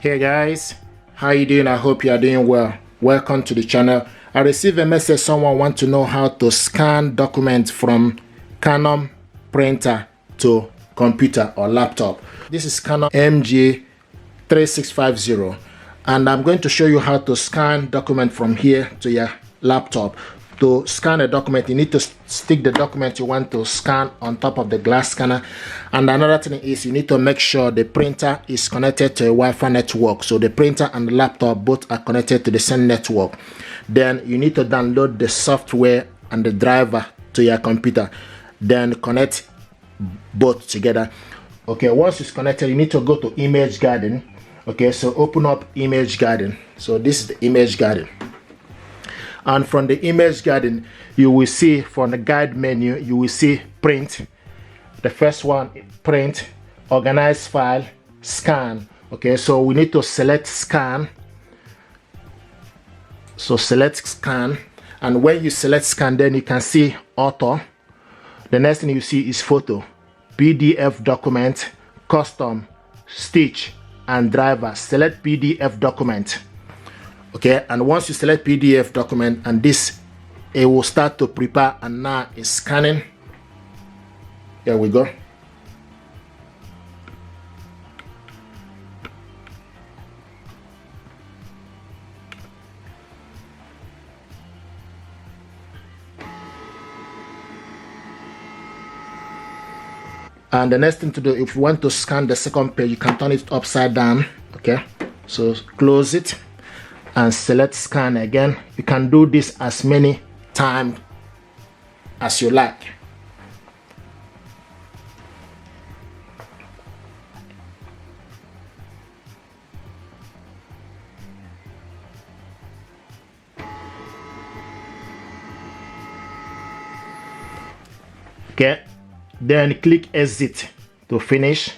Hey guys, how you doing? I hope you are doing well. Welcome to the channel. I received a message someone want to know how to scan documents from Canon printer to computer or laptop. This is Canon MG3650 and I'm going to show you how to scan document from here to your laptop. To scan a document, you need to stick the document you want to scan on top of the glass scanner. And another thing is you need to make sure the printer is connected to a Wi-Fi network. So the printer and the laptop both are connected to the same network. Then you need to download the software and the driver to your computer. Then connect both together. Okay, once it's connected, you need to go to Image Garden. Okay, so open up Image Garden. So this is the Image Garden. And from the Image Garden, you will see from the guide menu, you will see print. The first one, print, organize file, scan. Okay, so we need to select scan. So select scan. And when you select scan, then you can see author. The next thing you see is photo, PDF document, custom, stitch, and driver. Select PDF document. Okay, and once you select PDF document, and this, it will start to prepare, and now it's scanning. Here we go. And the next thing to do, if you want to scan the second page, you can turn it upside down. Okay, so close it and select scan again. You can do this as many times as you like. Okay, then click exit to finish.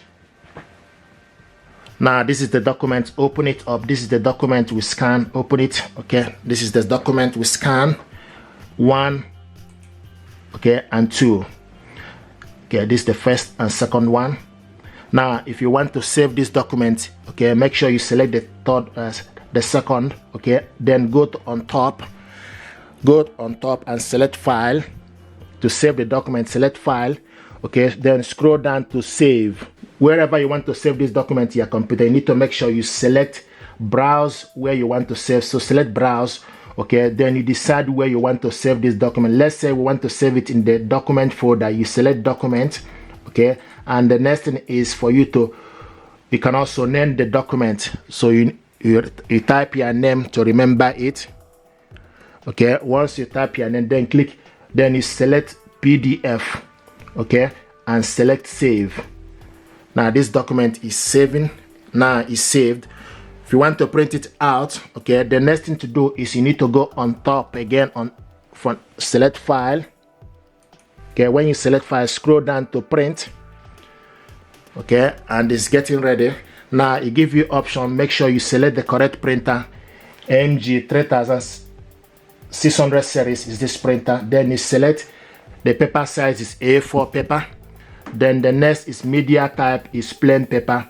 Now this is the document, open it up. This is the document we scan, open it. Okay, this is the document we scan, 1, okay, and 2. Okay, this is the first and second one. Now if you want to save this document, okay, make sure you select the third, the second, okay, then go to on top and select file. To save the document, select file. Okay, then scroll down to save. Wherever you want to save this document to your computer, you need to make sure you select browse where you want to save. So select browse. Okay, then you decide where you want to save this document. Let's say we want to save it in the document folder. You select document. Okay, and the next thing is for you can also name the document. So you type your name to remember it. Okay, once you type your name, then click, then you select PDF. Okay, and select save. Now this document is saving. Now it's saved. If you want to print it out, okay, the next thing to do is you need to go on top again on from select file. Okay, when you select file, scroll down to print. Okay, and it's getting ready. Now it gives you option. Make sure you select the correct printer. MG 3600 series is this printer. Then you select the paper size is A4 paper. Then the next is media type is plain paper.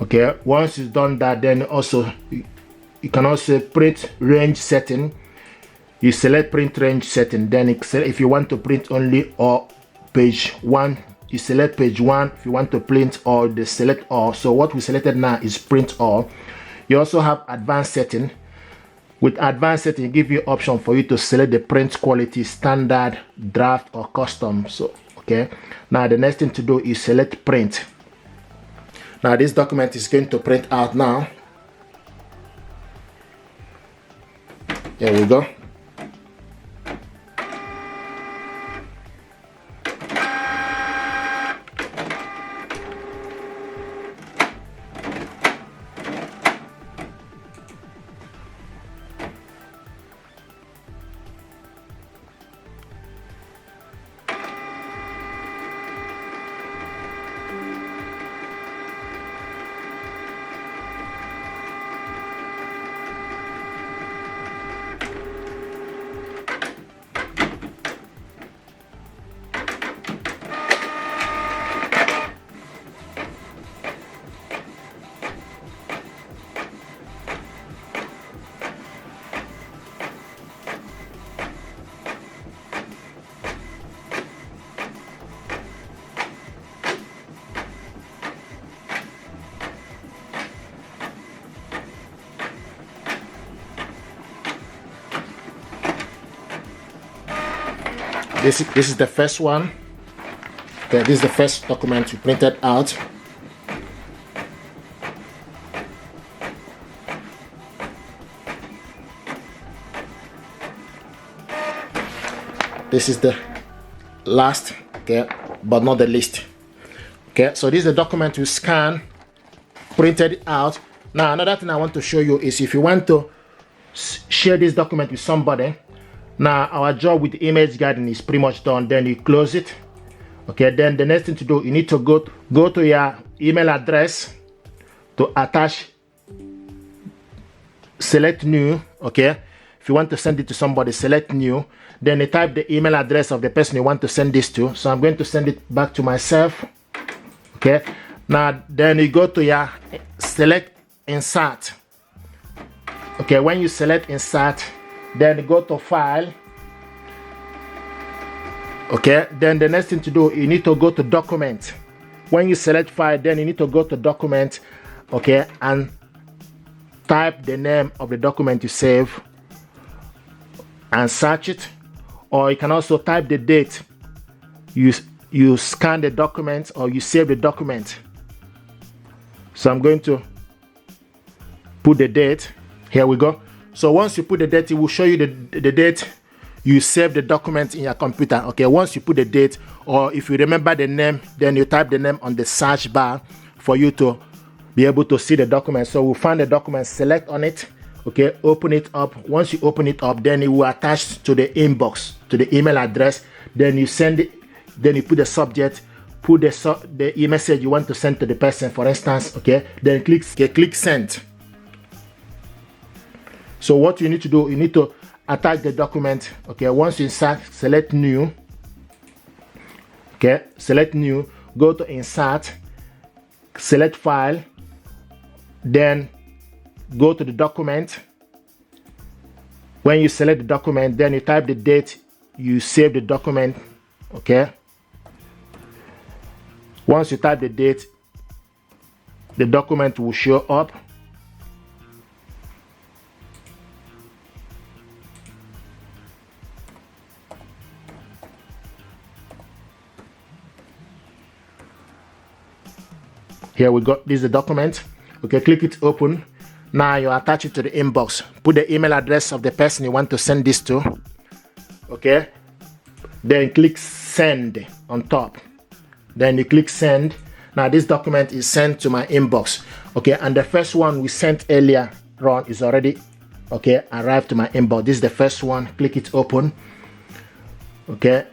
Okay, once you've done that, then also you can also print range setting. You select print range setting. Then if you want to print only or page 1, you select page 1. If you want to print all, the select all. So what we selected now is print all. You also have advanced setting. With advanced setting, give you option for you to select the print quality, standard, draft, or custom. So okay, now the next thing to do is select print. Now this document is going to print out now. There we go. This is the first one. Okay, this is the first document we printed out. This is the last, okay, but not the least. Okay, so this is the document we scan, printed it out. Now another thing I want to show you is if you want to share this document with somebody. Now our job with image guiding is pretty much done. Then you close it. Okay, then the next thing to do, you need to go to your email address to attach, select new. Okay, if you want to send it to somebody, select new. Then you type the email address of the person you want to send this to. So I'm going to send it back to myself. Okay, now then you go to your select insert. Okay, when you select insert, then you go to file. Okay, then the next thing to do, you need to go to document. When you select file, then you need to go to document. Okay, and type the name of the document you save and search it. Or you can also type the date you scan the document or you save the document. So I'm going to put the date. Here we go. So once you put the date, it will show you the date you save the document in your computer. Okay, once you put the date, or if you remember the name, then you type the name on the search bar for you to be able to see the document. So we'll find the document, select on it. Okay, open it up. Once you open it up, then it will attach to the inbox, to the email address. Then you send it, then you put the subject, put the message you want to send to the person, for instance. Okay, then click send. So what you need to do, you need to attach the document. Okay, once you insert, select new. Okay, select new, go to insert, select file, then go to the document. When you select the document, then you type the date you save the document. Okay, once you type the date, the document will show up. Here we go. This is the document. Okay, click it open. Now you attach it to the inbox. Put the email address of the person you want to send this to. Okay, then click send on top. Then you click send. Now this document is sent to my inbox. Okay, and the first one we sent earlier on is already arrived to my inbox. This is the first one. Click it open. Okay,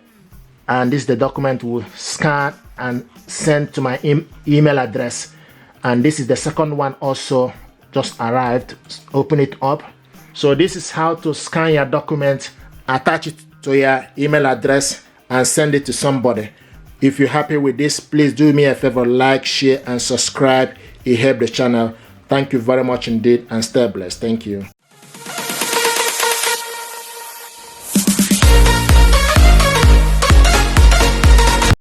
and this is the document will scan and send to my email address. And this is the second one also just arrived. Open it up. So this is how to scan your document, attach it to your email address and send it to somebody. If you're happy with this, please do me a favor, like, share and subscribe. It helps the channel. Thank you very much indeed and stay blessed. Thank you.